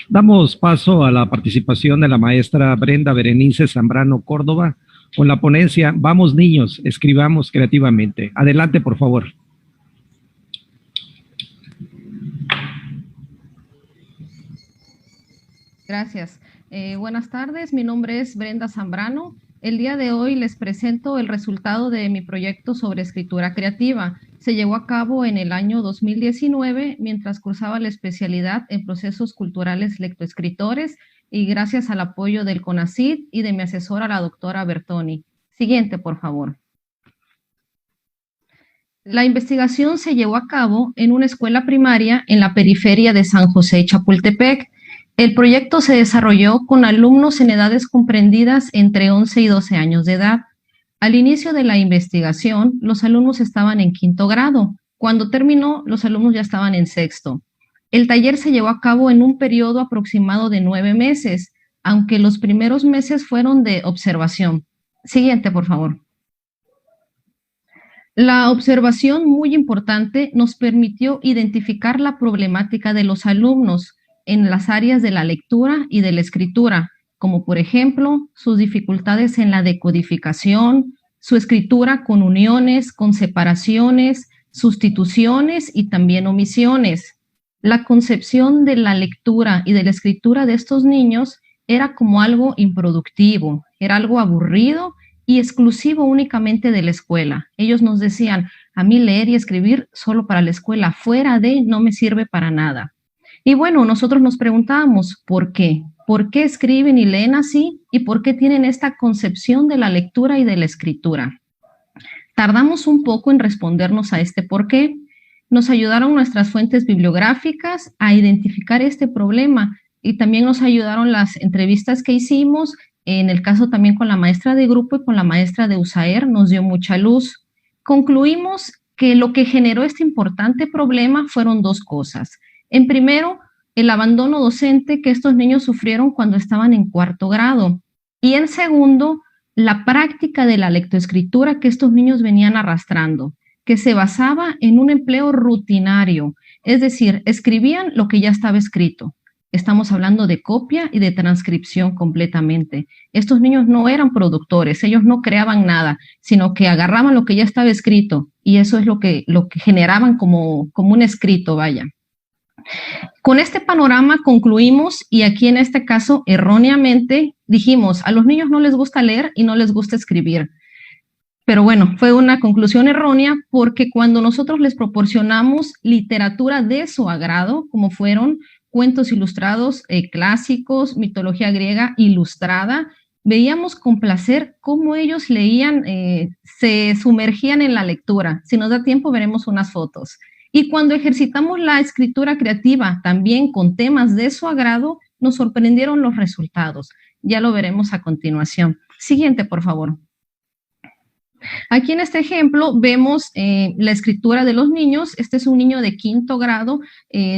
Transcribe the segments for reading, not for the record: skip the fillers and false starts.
Damos paso a la participación de la maestra Brenda Berenice Zambrano Córdoba con la ponencia Vamos niños, escribamos creativamente. Adelante, por favor. Gracias. Buenas tardes, mi nombre es Brenda Zambrano. El día de hoy les presento el resultado de mi proyecto sobre escritura creativa. Se llevó a cabo en el año 2019 mientras cursaba la especialidad en procesos culturales lectoescritores y gracias al apoyo del CONACYT y de mi asesora, la doctora Bertoni. Siguiente, por favor. La investigación se llevó a cabo en una escuela primaria en la periferia de San José, Chapultepec. El proyecto se desarrolló con alumnos en edades comprendidas entre 11 y 12 años de edad. Al inicio de la investigación, los alumnos estaban en quinto grado. Cuando terminó, los alumnos ya estaban en sexto. El taller se llevó a cabo en un periodo aproximado de 9 meses, aunque los primeros meses fueron de observación. Siguiente, por favor. La observación, muy importante, nos permitió identificar la problemática de los alumnos en las áreas de la lectura y de la escritura, como por ejemplo sus dificultades en la decodificación, su escritura con uniones, con separaciones, sustituciones y también omisiones. La concepción de la lectura y de la escritura de estos niños era como algo improductivo, era algo aburrido y exclusivo únicamente de la escuela. Ellos nos decían, a mí leer y escribir solo para la escuela, fuera de no me sirve para nada. Y bueno, nosotros nos preguntábamos, ¿por qué? ¿Por qué escriben y leen así? ¿Y por qué tienen esta concepción de la lectura y de la escritura? Tardamos un poco en respondernos a este por qué. Nos ayudaron nuestras fuentes bibliográficas a identificar este problema y también nos ayudaron las entrevistas que hicimos. En el caso también con la maestra de grupo y con la maestra de USAER nos dio mucha luz. Concluimos que lo que generó este importante problema fueron dos cosas. En primero, el abandono docente que estos niños sufrieron cuando estaban en cuarto grado. Y en segundo, la práctica de la lectoescritura que estos niños venían arrastrando, que se basaba en un empleo rutinario, es decir, escribían lo que ya estaba escrito. Estamos hablando de copia y de transcripción completamente. Estos niños no eran productores, ellos no creaban nada, sino que agarraban lo que ya estaba escrito y eso es lo que generaban como un escrito, vaya. Con este panorama concluimos, y aquí en este caso erróneamente dijimos, a los niños no les gusta leer y no les gusta escribir. Pero bueno, fue una conclusión errónea porque cuando nosotros les proporcionamos literatura de su agrado, como fueron cuentos ilustrados clásicos, mitología griega ilustrada, veíamos con placer cómo ellos leían, se sumergían en la lectura. Si nos da tiempo veremos unas fotos. Y cuando ejercitamos la escritura creativa también con temas de su agrado, nos sorprendieron los resultados. Ya lo veremos a continuación. Siguiente, por favor. Aquí en este ejemplo vemos la escritura de los niños. Este es un niño de quinto grado,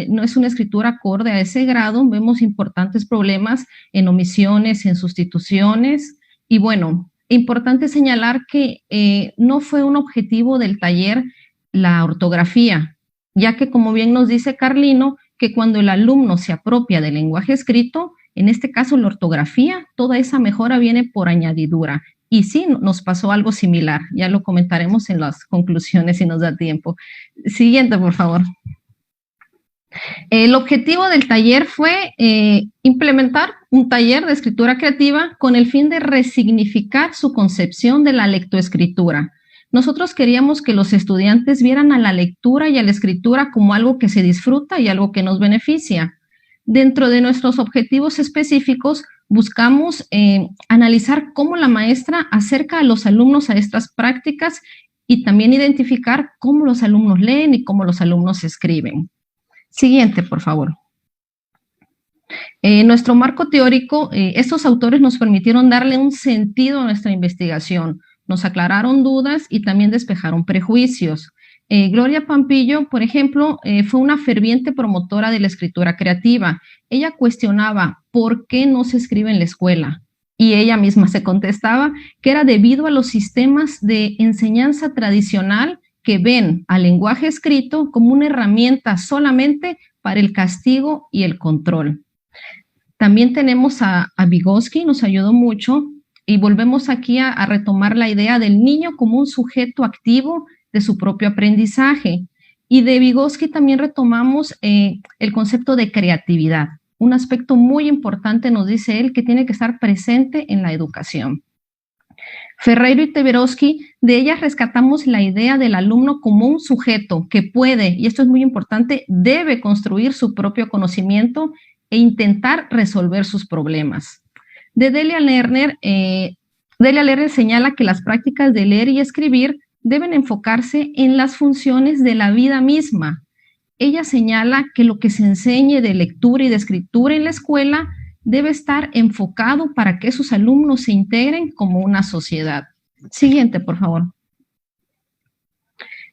no es una escritura acorde a ese grado. Vemos importantes problemas en omisiones, en sustituciones. Y bueno, importante señalar que no fue un objetivo del taller la ortografía, ya que como bien nos dice Carlino, que cuando el alumno se apropia del lenguaje escrito, en este caso la ortografía, toda esa mejora viene por añadidura. Y sí, nos pasó algo similar. Ya lo comentaremos en las conclusiones si nos da tiempo. Siguiente, por favor. El objetivo del taller fue implementar un taller de escritura creativa con el fin de resignificar su concepción de la lectoescritura. Nosotros queríamos que los estudiantes vieran a la lectura y a la escritura como algo que se disfruta y algo que nos beneficia. Dentro de nuestros objetivos específicos, buscamos analizar cómo la maestra acerca a los alumnos a estas prácticas y también identificar cómo los alumnos leen y cómo los alumnos escriben. Siguiente, por favor. Nuestro marco teórico, estos autores nos permitieron darle un sentido a nuestra investigación, nos aclararon dudas y también despejaron prejuicios. Gloria Pampillo, por ejemplo, fue una ferviente promotora de la escritura creativa. Ella cuestionaba por qué no se escribe en la escuela y ella misma se contestaba que era debido a los sistemas de enseñanza tradicional que ven al lenguaje escrito como una herramienta solamente para el castigo y el control. También tenemos a Vygotsky, nos ayudó mucho, y volvemos aquí a retomar la idea del niño como un sujeto activo de su propio aprendizaje. Y de Vygotsky también retomamos el concepto de creatividad. Un aspecto muy importante, nos dice él, que tiene que estar presente en la educación. Ferreiro y Tversky, de ellas rescatamos la idea del alumno como un sujeto que puede, y esto es muy importante, debe construir su propio conocimiento e intentar resolver sus problemas. De Delia Lerner señala que las prácticas de leer y escribir deben enfocarse en las funciones de la vida misma. Ella señala que lo que se enseñe de lectura y de escritura en la escuela debe estar enfocado para que sus alumnos se integren como una sociedad. Siguiente, por favor.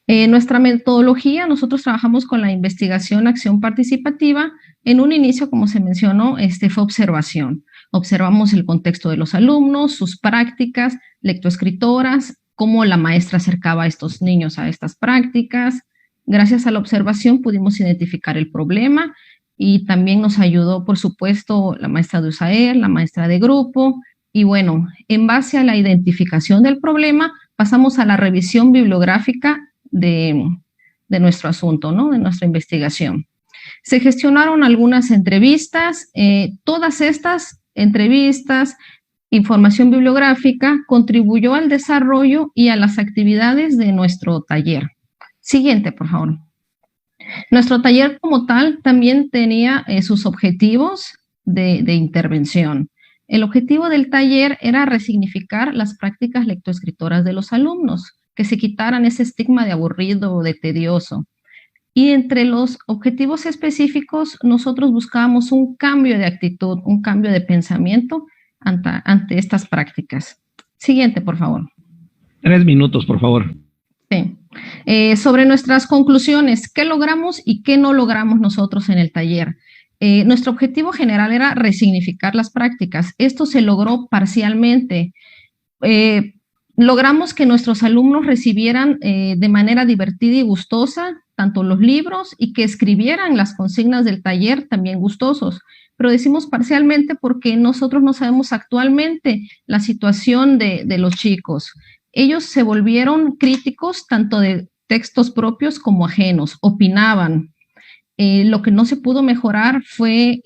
Nuestra metodología, nosotros trabajamos con la investigación, acción participativa. En un inicio, como se mencionó, fue observación. Observamos el contexto de los alumnos, sus prácticas, lectoescritoras, cómo la maestra acercaba a estos niños a estas prácticas. Gracias a la observación pudimos identificar el problema y también nos ayudó, por supuesto, la maestra de USAER, la maestra de grupo. Y bueno, en base a la identificación del problema, pasamos a la revisión bibliográfica de nuestro asunto, ¿no? De nuestra investigación. Se gestionaron algunas entrevistas, todas estas entrevistas, información bibliográfica, contribuyó al desarrollo y a las actividades de nuestro taller. Siguiente, por favor. Nuestro taller como tal también tenía sus objetivos de intervención. El objetivo del taller era resignificar las prácticas lectoescritoras de los alumnos, que se quitaran ese estigma de aburrido o de tedioso. Y entre los objetivos específicos, nosotros buscábamos un cambio de actitud, un cambio de pensamiento ante estas prácticas. Siguiente, por favor. 3 minutos, por favor. Sí. Sobre nuestras conclusiones, ¿qué logramos y qué no logramos nosotros en el taller? Nuestro objetivo general era resignificar las prácticas. Esto se logró parcialmente. Logramos que nuestros alumnos recibieran de manera divertida y gustosa tanto los libros y que escribieran las consignas del taller también gustosos. Pero decimos parcialmente porque nosotros no sabemos actualmente la situación de los chicos. Ellos se volvieron críticos tanto de textos propios como ajenos, opinaban. Lo que no se pudo mejorar fue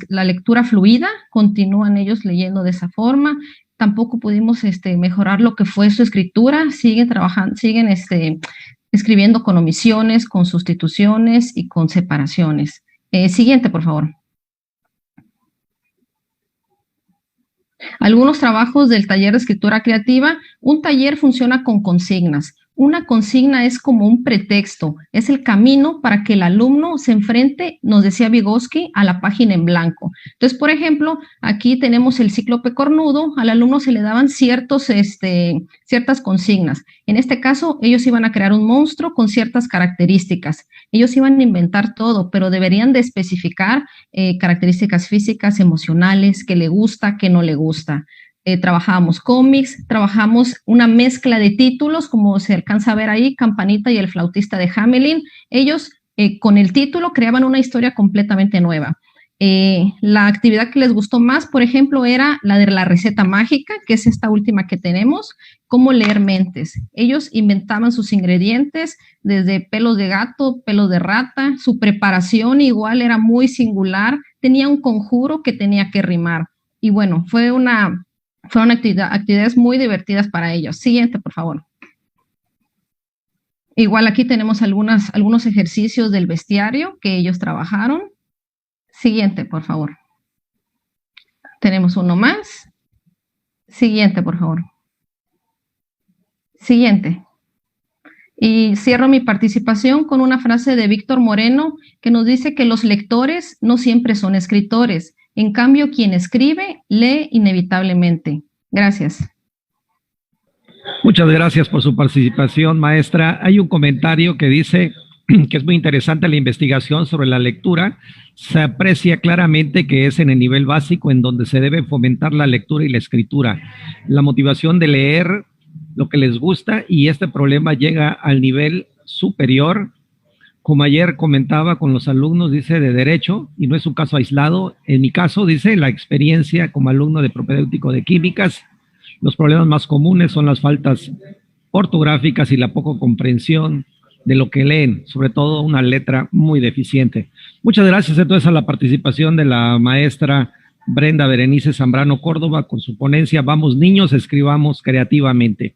la lectura fluida, continúan ellos leyendo de esa forma. Tampoco pudimos mejorar lo que fue su escritura, siguen escribiendo con omisiones, con sustituciones y con separaciones. Siguiente, por favor. Algunos trabajos del taller de escritura creativa. Un taller funciona con consignas. Una consigna es como un pretexto, es el camino para que el alumno se enfrente, nos decía Vygotsky, a la página en blanco. Entonces, por ejemplo, aquí tenemos el cíclope cornudo, al alumno se le daban ciertas consignas. En este caso, ellos iban a crear un monstruo con ciertas características. Ellos iban a inventar todo, pero deberían de especificar características físicas, emocionales, qué le gusta, qué no le gusta. Trabajábamos cómics, trabajamos una mezcla de títulos, como se alcanza a ver ahí, Campanita y el flautista de Hamelin. Ellos con el título creaban una historia completamente nueva. La actividad que les gustó más, por ejemplo, era la de la receta mágica, que es esta última que tenemos, cómo leer mentes. Ellos inventaban sus ingredientes, desde pelos de gato, pelos de rata, su preparación igual era muy singular, tenía un conjuro que tenía que rimar. Y bueno, fueron actividades muy divertidas para ellos. Siguiente, por favor. Igual aquí tenemos algunos ejercicios del bestiario que ellos trabajaron. Siguiente, por favor. Tenemos uno más. Siguiente, por favor. Siguiente. Y cierro mi participación con una frase de Víctor Moreno que nos dice que los lectores no siempre son escritores. En cambio, quien escribe, lee inevitablemente. Gracias. Muchas gracias por su participación, maestra. Hay un comentario que dice que es muy interesante la investigación sobre la lectura. Se aprecia claramente que es en el nivel básico en donde se debe fomentar la lectura y la escritura. La motivación de leer lo que les gusta, y este problema llega al nivel superior como ayer comentaba con los alumnos, dice, de Derecho, y no es un caso aislado. En mi caso, dice, la experiencia como alumno de propedéutico de Químicas, los problemas más comunes son las faltas ortográficas y la poca comprensión de lo que leen, sobre todo una letra muy deficiente. Muchas gracias entonces a la participación de la maestra Brenda Berenice Zambrano Córdoba con su ponencia Vamos niños, escribamos creativamente.